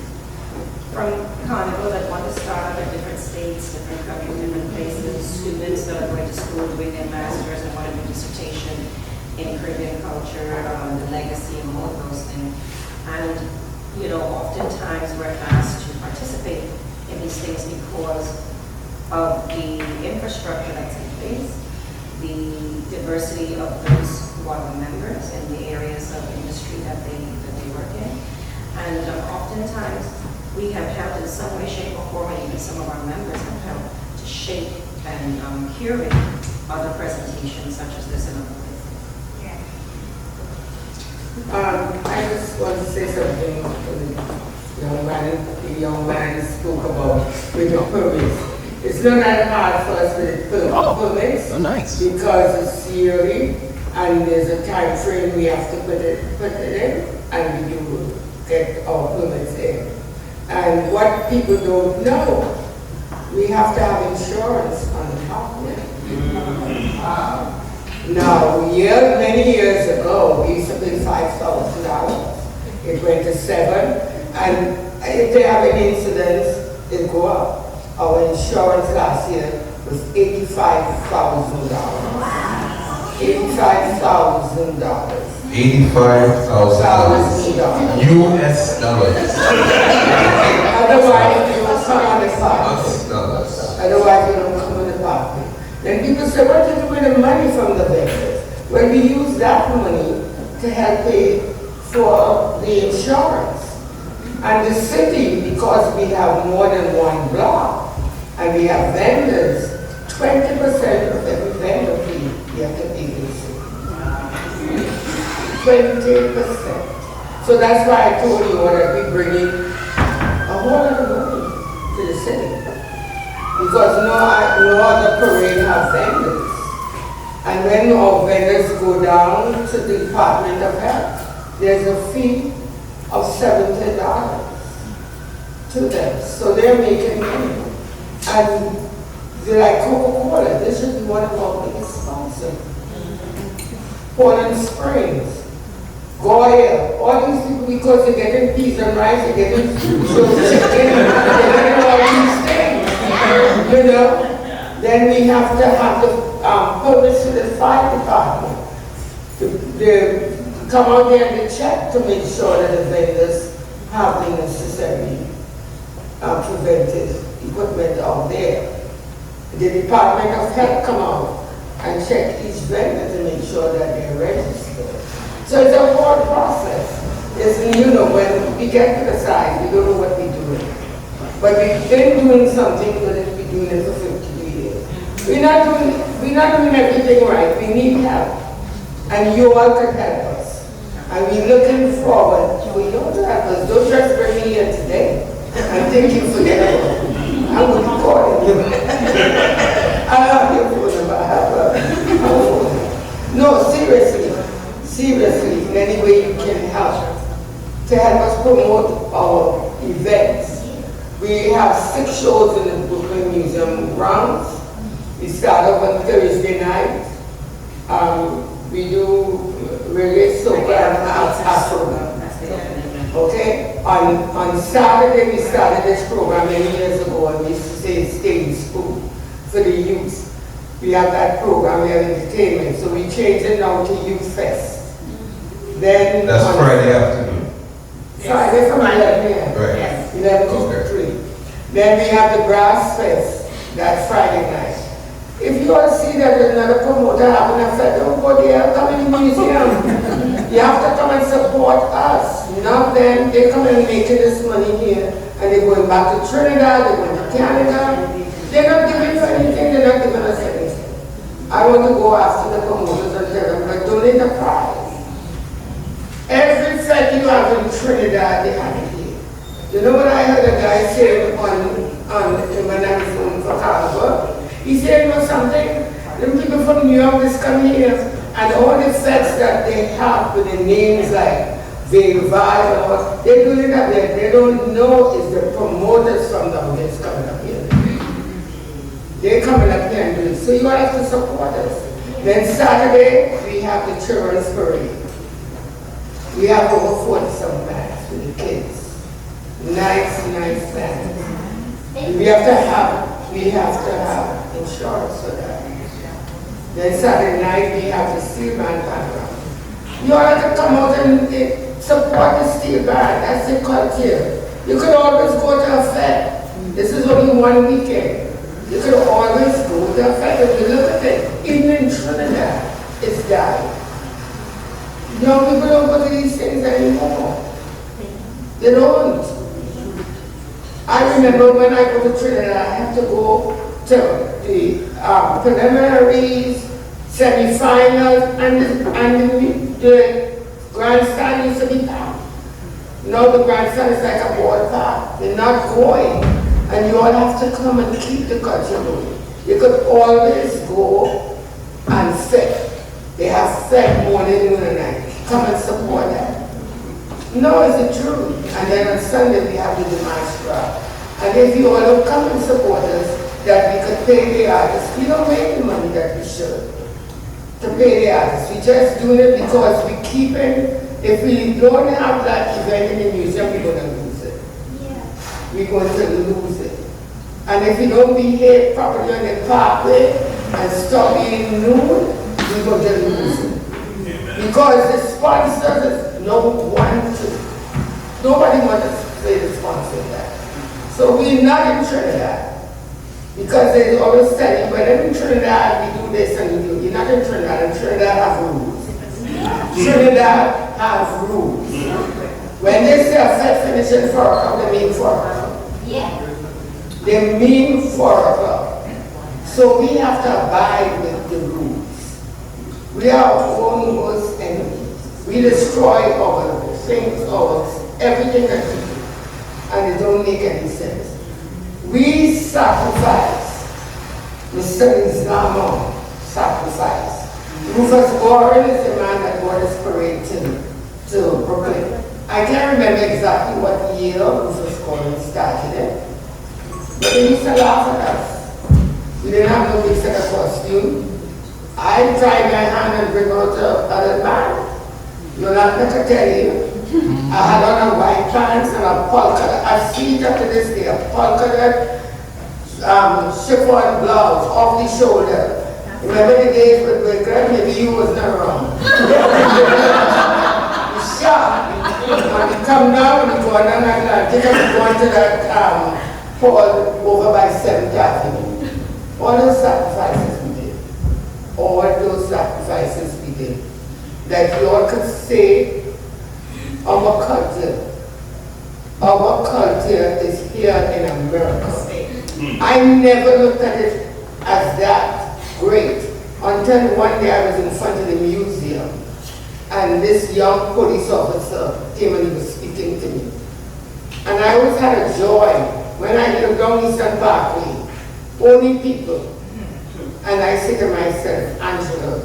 from Carnival that want to start up in different states, different countries, different places, students that are going to school doing their masters and want to do dissertation in Caribbean culture, the legacy and all of those things. And, oftentimes we're asked to participate in these things because of the infrastructure that's in place, the diversity of those who are the members in the areas of industry that they work in. And oftentimes, we have helped in some way, shape, or form, and even some of our members have helped to shape and curate other presentations such as this and other places. I just want to say something to the young man spoke about with the permits. It's not that hard for us with the permits. Oh, nice. Because it's theory and there's a time frame we have to put it in, and we do get our permits in. And what people don't know, we have to have insurance on the top of it. Now, many years ago, we used to pay $5,000. It went to $7,000, and if they have any incidents, it go up. Our insurance last year was $85,000. $85,000. $85,000 US dollars. Otherwise, you will come on the pocket. US dollars. Otherwise, you don't come on the pocket. Then people say, what do you do with the money from the vendors? Well, we use that money to help pay for the insurance. And the city, because we have more than one block, and we have vendors, 20% of every vendor fee we have to pay to the city. 20%. So that's why I told you that we bring in a whole lot of money to the city. Because no other parade have vendors. And when our vendors go down to the Department of Health, there's a fee of $70 to them. So they're making money. And they're like Coca-Cola. This should be one of our biggest sponsors. Portland Springs, Goya, all these people, because they're getting peas and rice, they're getting chicken, they're getting all these things. Then we have to have the permits to the fire department to come out there and check to make sure that the vendors have the necessary preventive equipment out there. The Department of Health come out and check each vendor to make sure that they're registered. So it's a whole process. When we get criticized, we don't know what we're doing. But we've been doing something good and we've been doing it for 50 years. We're not doing everything right. We need help. And you all can help us. And we're looking forward for you to help us. Don't just bring me here today and think you forget about me. I'm going to call you. I have your phone number. I have a phone. No, seriously, in any way you can help to help us promote our events. We have 6 shows in the Brooklyn Museum grounds. We start up on Thursday night. We do reggae, soca, and Afro. Okay? On Saturday, we started this program many years ago, and we used to say stay in school for the youth. We have that program, we have entertainment, so we changed it now to Youth Fest. Then That's on Friday afternoon. Friday from 11 a.m. Right. 11 to Okay. 3. Then we have the Brass Fest, that's Friday night. If you all see that there's another promoter having a fest, don't go there, come in the museum. You have to come and support us. Not them, they come and making this money here, and they're going back to Trinidad, they're going to Canada. They're not giving you anything, they're not giving us anything. I want to go after the promoters and tell them, but donate the prize. Every fest you have in Trinidad, they have it here. You know what I heard a guy say when I was going for Carnival? He said, you know something? Them people from New York just come here, and all the sets that they have with the names like Veil Vibe and all, they do it up there. They don't know it's the promoters from the that's coming up here. They're coming up here and doing it. So you all have to support us. Then Saturday, we have the children's parade. We have over 40 some bands with the kids. Nice bands. We have to have insurance for that. Then Saturday night we have the steel band background. You all have to come out and support the steel band. That's the culture. You could always go to a fair. This is only one weekend. You could always go to a fair. If you look at it, even in Trinidad, it's dying. Young people don't go to these things anymore. They don't. I remember when I go to Trinidad, I have to go to the preliminaries, semi-finals, and the grandstand used to be packed. Now the grandstand is like a ballpark. They're not going. And you all have to come and keep the culture going. You could always go and fit. They have fed morning, noon, and night. Come and support that. No, it's the truth. And then on Sunday we have the demonstration. And if you all don't come and support us, that we could pay the artists. We don't make the money that we should to pay the artists. We just doing it because we keep it. If we don't have that event in the museum, we're going to lose it. Yeah. We're going to lose it. And if we don't behave properly on the parkway and stop being nude, we're going to lose it. Amen. Because the sponsors don't want to. Nobody wants to play the sponsor of that. So we're not in Trinidad. Because they always tell you, when in Trinidad we do this and we do. You're not in Trinidad, and Trinidad have rules. Trinidad have rules. When they say a fed finishing for a club, they mean for a club. Yeah. They mean for a club. So we have to abide with the rules. We are our own worst enemies. We destroy our things, everything that we do. And it don't make any sense. We sacrifice. Mr. Islamo sacrifice. Rufus Warren is the man that brought this parade to Brooklyn. I can't remember exactly what year Rufus Warren started it. But they used to laugh at us. We didn't have no big set of costume. I tried my hand and bring out a man. You're not going to tell you. I had on a white pants and a polka. I see it up to this day, a polka chiffon blouse off the shoulder. Remember the days with Wicker? Maybe you was not around. You shot. And you come down and you go down and take us going to that hall over by 7th Avenue. All those sacrifices we did. All those sacrifices we did. That you all could say, our culture is here in America. I never looked at it as that great until one day I was in front of the museum and this young police officer came and he was speaking to me. And I always had a joy when I look down Eastern Parkway, only people. And I say to myself, Angela,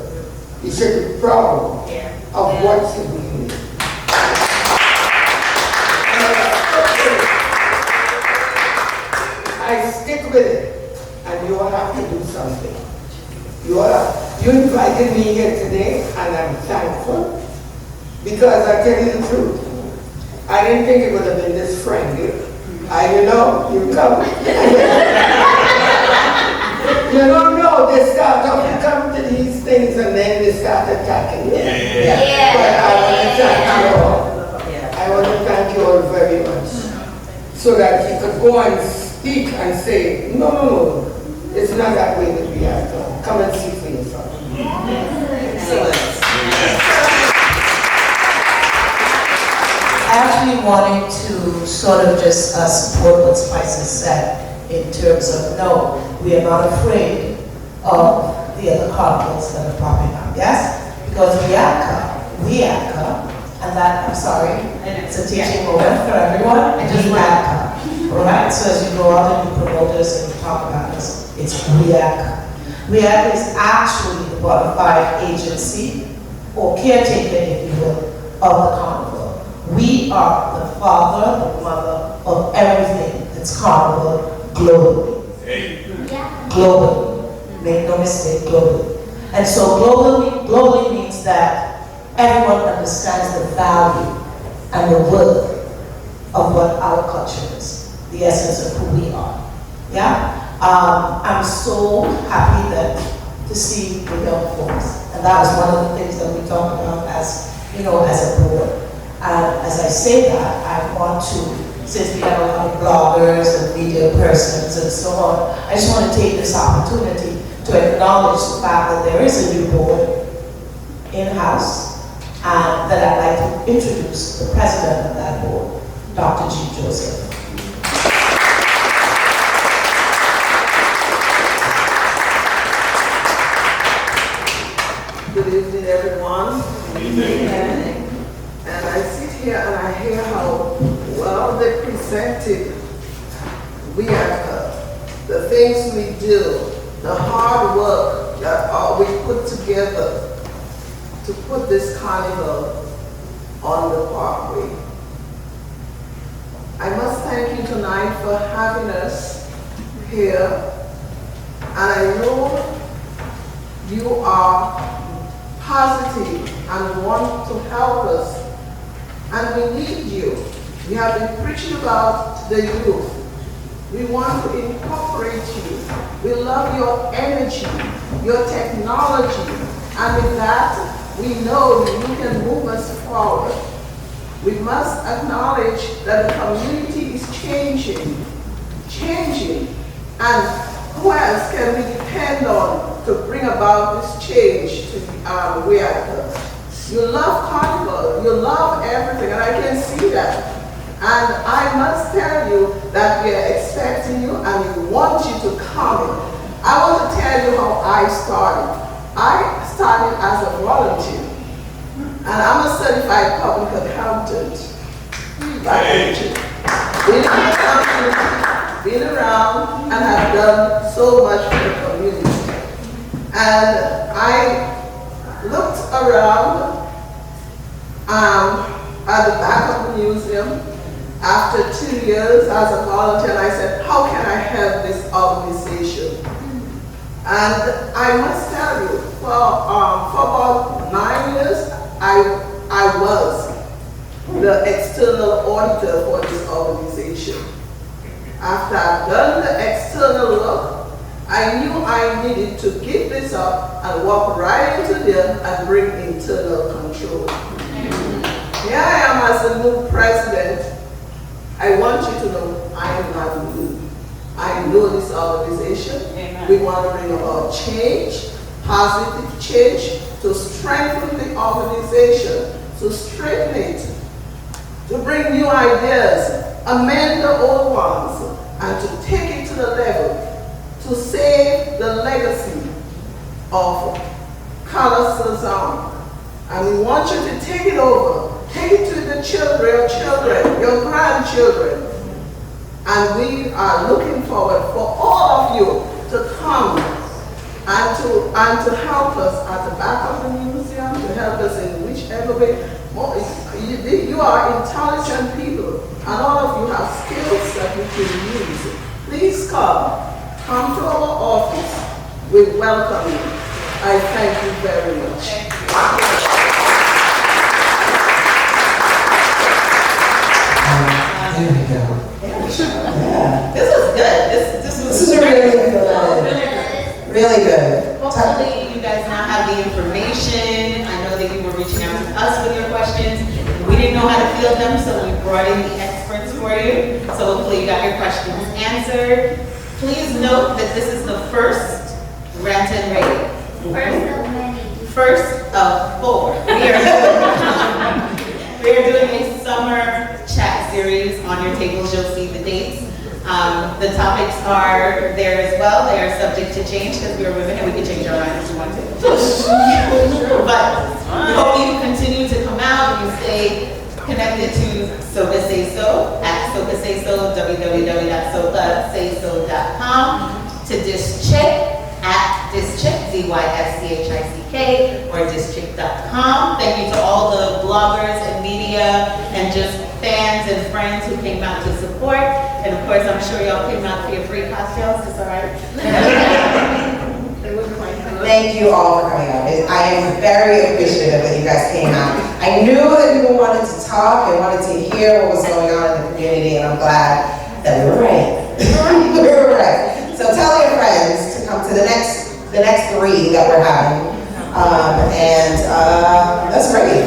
you should be proud of what you're doing. I stick with it, and you all have to do something. You invited me here today, and I'm thankful, because I tell you the truth. I didn't think it would have been this friendly. You know, you come. You don't know, they start up, you come to these things and then they start attacking you. But I want to thank you all. I want to thank you all very much. So that you could go and speak and say, no, it's not that way that we have to. Come and see for yourself. I actually wanted to sort of just support what Spicer said in terms of, no, we are not afraid of the other carnivals that are popping up, yes? Because we ACA, and that, I'm sorry, it's a teaching moment for everyone, just ACA, all right? So as you go out and you promoters and you talk about this, it's WEACA. WEACA is actually the bona fide agency, or caretaker, if you will, of the carnival. We are the father, the mother of everything that's carnival globally. Globally. Make no mistake, globally. And so globally means that everyone understands the value and the worth of what our culture is, the essence of who we are. Yeah? I'm so happy to see the young folks. And that was one of the things that we talked about as a board. And as I say that, I want to, since we have a lot of bloggers and media persons and so on, I just want to take this opportunity to acknowledge the fact that there is a new board in-house, and that I'd like to introduce the president of that board, Dr. G. Joseph. Good evening, everyone. Good evening. And I sit here and I hear how well they presented the things we do, the hard work that we put together to put this carnival on the parkway. I must thank you tonight for having us here. And I know you are positive and want to help us. And we need you. We have been preaching about the youth. We want to incorporate you. We love your energy, your technology. And with that, we know you can move us forward. We must acknowledge that the community is changing. And who else can we depend on to bring about this change to where you love Carnival, you love everything, and I can see that. And I must tell you that we are expecting you and we want you to come in. I want to tell you how I started. I started as a volunteer. And I'm a certified public accountant. Been around and have done so much for the community. And I looked around at the back of the museum after 2 years as a volunteer, and I said, how can I help this organization? And I must tell you, for about 9 years, I was the external auditor for this organization. After I've done the external look, I knew I needed to give this up and walk right into there and bring internal control. Here I am as the new president. I want you to know I am not new. I know this organization. Amen. We want to bring about change, positive change, to strengthen the organization, to strengthen it, to bring new ideas, amend the old ones, and to take it to the level, to save the legacy of Carlos Salazar. And we want you to take it over, take it to the children, your grandchildren. And we are looking forward for all of you to come and to help us at the back of the museum, to help us in whichever way. You are intelligent people, and all of you have skills that we can use. Please come to our office. We welcome you. I thank you very much. Here we go. Yeah. This was good. This This is really good. Really good. Hopefully you guys now have the information. I know that you were reaching out to us with your questions. We didn't know how to field them, so we brought in the experts for you. So hopefully you got your questions answered. Please note that this is the first Rant and Rave. First of four. We are doing a summer chat series. On your tables, you'll see the dates. The topics are there as well. They are subject to change because we are women and we can change our minds if we want to. But we hope you continue to come out. You stay connected to SocaSaySo at SocaSaySo, www.SocaSaySo.com, to DysChick at DysChick, DysChick, or DysChick.com. Thank you to all the bloggers and media and just fans and friends who came out to support. And of course, I'm sure y'all came out for your free cocktails. Is that right? Thank you all for coming out. I am very appreciative that you guys came out. I knew that people wanted to talk and wanted to hear what was going on in the community, and I'm glad that we were right. We were right. So tell your friends to come to the next three that we're having. That's great.